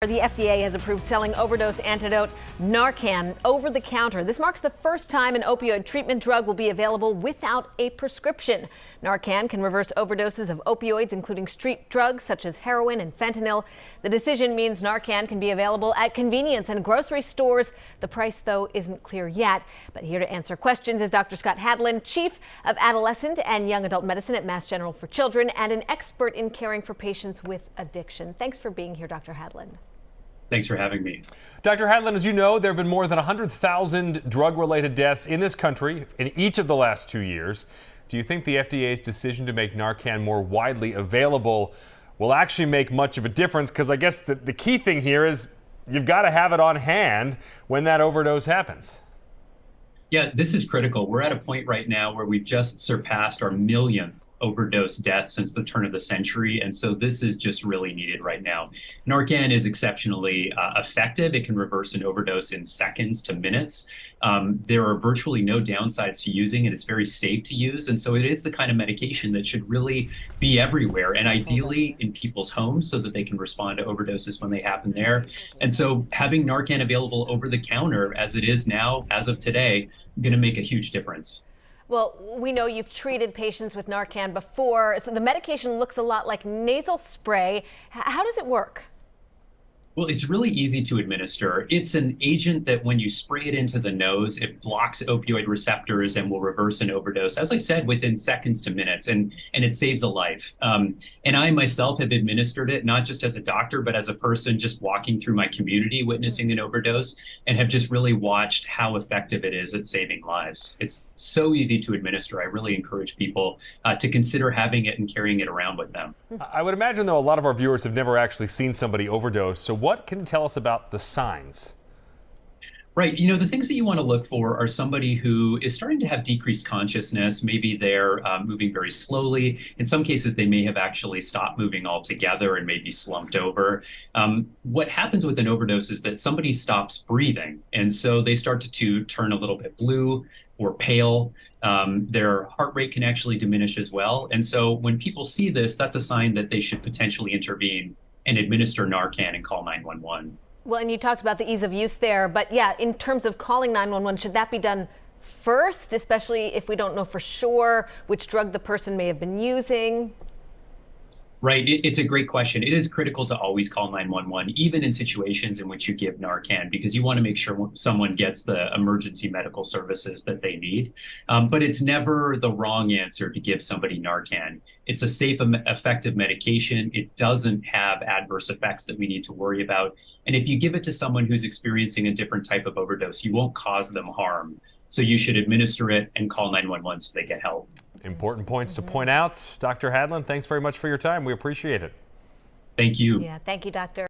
The FDA has approved selling overdose antidote Narcan over the counter. This marks the first time an opioid treatment drug will be available without a prescription. Narcan can reverse overdoses of opioids, including street drugs such as heroin and fentanyl. The decision means Narcan can be available at convenience and grocery stores. The price, though, isn't clear yet. But here to answer questions is Dr. Scott Hadland, Chief of Adolescent and Young Adult Medicine at Mass General for Children and an expert in caring for patients with addiction. Thanks for being here, Dr. Hadland. Thanks for having me. Dr. Hadland, as you know, there have been more than 100,000 drug-related deaths in this country in each of the last 2 years. Do you think the FDA's decision to make Narcan more widely available will actually make much of a difference? Because I guess the key thing here is you've got to have it on hand when that overdose happens. Yeah, this is critical. We're at a point right now where we've just surpassed our millionth overdose death since the turn of the century. And so this is just really needed right now. Narcan is exceptionally effective. It can reverse an overdose in seconds to minutes. There are virtually no downsides to using it. It's very safe to use. And so it is the kind of medication that should really be everywhere and ideally in people's homes so that they can respond to overdoses when they happen there. And so having Narcan available over the counter as it is now, as of today, going to make a huge difference. Well, we know you've treated patients with Narcan before, so the medication looks a lot like nasal spray. How does it work? Well, it's really easy to administer. It's an agent that when you spray it into the nose, it blocks opioid receptors and will reverse an overdose, as I said, within seconds to minutes, and it saves a life. And I myself have administered it, not just as a doctor, but as a person just walking through my community, witnessing an overdose, and have just really watched how effective it is at saving lives. It's so easy to administer. I really encourage people to consider having it and carrying it around with them. I would imagine, though, a lot of our viewers have never actually seen somebody overdose. So what can you tell us about the signs? Right. You know, the things that you want to look for are somebody who is starting to have decreased consciousness. Maybe they're moving very slowly. In some cases, they may have actually stopped moving altogether and maybe slumped over. What happens with an overdose is that somebody stops breathing. And so they start to turn a little bit blue or pale. Their heart rate can actually diminish as well. And so when people see this, that's a sign that they should potentially intervene and administer Narcan and call 911. Well, and you talked about the ease of use there, but yeah, in terms of calling 911, should that be done first, especially if we don't know for sure which drug the person may have been using? Right. It's a great question. It is critical to always call 911, even in situations in which you give Narcan, because you want to make sure someone gets the emergency medical services that they need. But it's never the wrong answer to give somebody Narcan. It's a safe, effective medication. It doesn't have adverse effects that we need to worry about. And if you give it to someone who's experiencing a different type of overdose, you won't cause them harm. So you should administer it and call 911 so they get help. Important points to point out. Dr. Hadland, thanks very much for your time. We appreciate it. Thank you. Yeah, thank you, doctor.